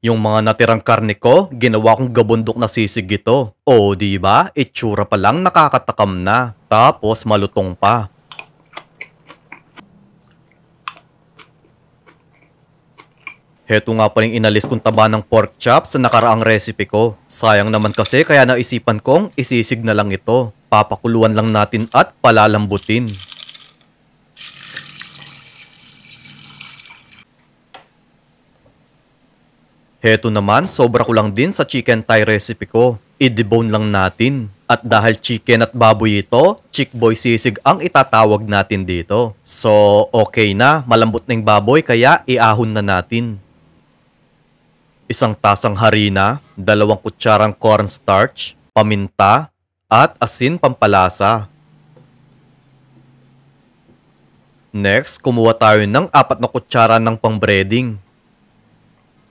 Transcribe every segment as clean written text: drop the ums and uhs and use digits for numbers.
Yung mga natirang karne ko, ginawa kong gabundok na sisig ito. O, di ba? Itsura pa lang nakakatakam na. Tapos malutong pa. Heto nga pa rin inalis kong taba ng pork chop sa nakaraang recipe ko. Sayang naman kasi kaya naisipan kong isisig na lang ito. Papakuluan lang natin at palalambutin. Heto naman, sobra ko lang din sa chicken thigh recipe ko. I-debone lang natin. At dahil chicken at baboy ito, chick boy sisig ang itatawag natin dito. So, okay na. Malambot na yung baboy kaya iahon na natin. Isang tasang harina, 2 kutsarang cornstarch, paminta, at asin pampalasa. Next, kumuha tayo ng 4 na kutsara ng pang-breading.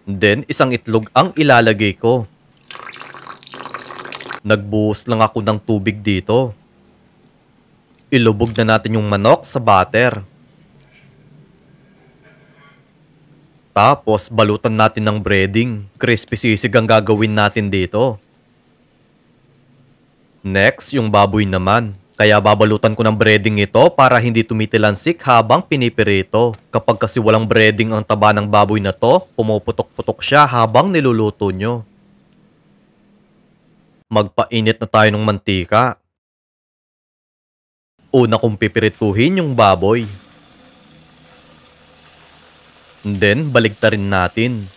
Then, isang itlog ang ilalagay ko. Nagbuhos lang ako ng tubig dito. Ilubog na natin yung manok sa butter. Tapos, balutan natin ng breading. Crispy sisig ang gagawin natin dito. Next, yung baboy naman. Kaya babalutan ko ng breading ito para hindi tumitilansik habang pinipirito. Kapag kasi walang breading ang taba ng baboy na to, pumuputok-putok siya habang niluluto nyo. Magpainit na tayo ng mantika. Una kong pipirituhin yung baboy. Then, baligtarin natin.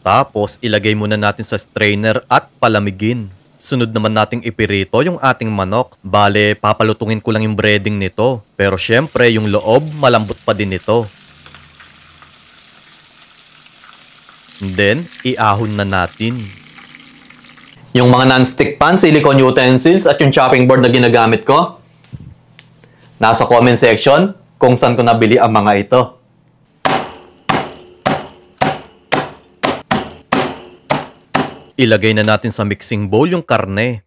Tapos, ilagay muna natin sa strainer at palamigin. Sunod naman nating ipirito yung ating manok. Bale, papalutungin ko lang yung breading nito. Pero syempre, yung loob, malambot pa din ito. Then, iahon na natin. Yung mga non-stick pan, silicone utensils at yung chopping board na ginagamit ko, nasa comment section kung saan ko nabili ang mga ito. Ilagay na natin sa mixing bowl yung karne.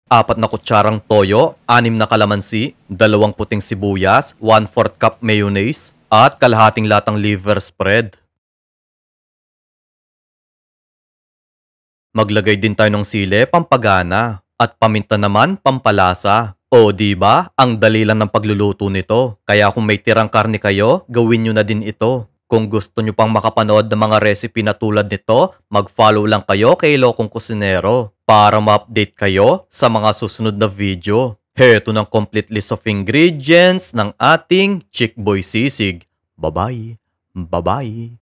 4 na kutsarang toyo, 6 na kalamansi, 2 puting sibuyas, 1/4 cup mayonnaise, at kalahating latang liver spread. Maglagay din tayo ng sili, pampagana, at paminta naman, pampalasa. O diba, ang dali lang ng pagluluto nito. Kaya kung may tirang karne kayo, gawin nyo na din ito. Kung gusto nyo pang makapanood ng mga recipe na tulad nito, mag-follow lang kayo kay Lokong Kusinero para ma-update kayo sa mga susunod na video. Heto ng complete list of ingredients ng ating chick boy sisig. Bye-bye! Bye-bye!